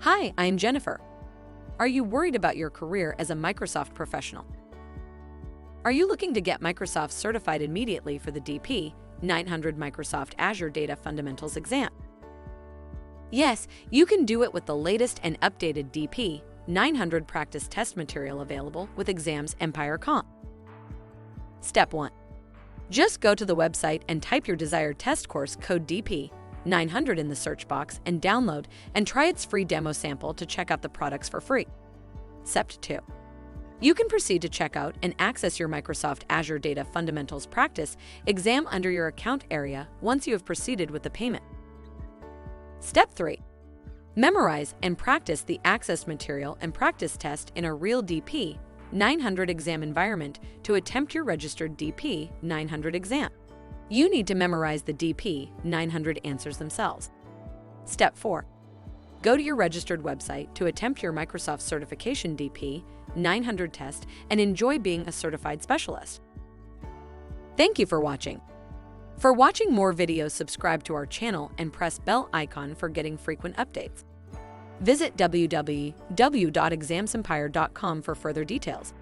Hi, I'm Jennifer. Are you worried about your career as a Microsoft professional? Are you looking to get Microsoft certified immediately for the DP-900 Microsoft Azure Data Fundamentals exam? Yes, you can do it with the latest and updated DP-900 practice test material available with Exams Empire.com. Step 1. Just go to the website and type your desired test course code DP-900 in the search box and download and try its free demo sample to check out the products for free. Step 2. You can proceed to check out and access your Microsoft Azure Data Fundamentals practice exam under your account area once you have proceeded with the payment. Step 3. Memorize and practice the access material and practice test in a real DP-900 exam environment to attempt your registered DP-900 exam. You need to memorize the DP-900 answers themselves. Step 4. Go to your registered website to attempt your Microsoft certification DP-900 test and enjoy being a certified specialist. Thank you for watching. For watching more videos, subscribe to our channel and press bell icon for getting frequent updates. Visit www.examsempire.com for further details.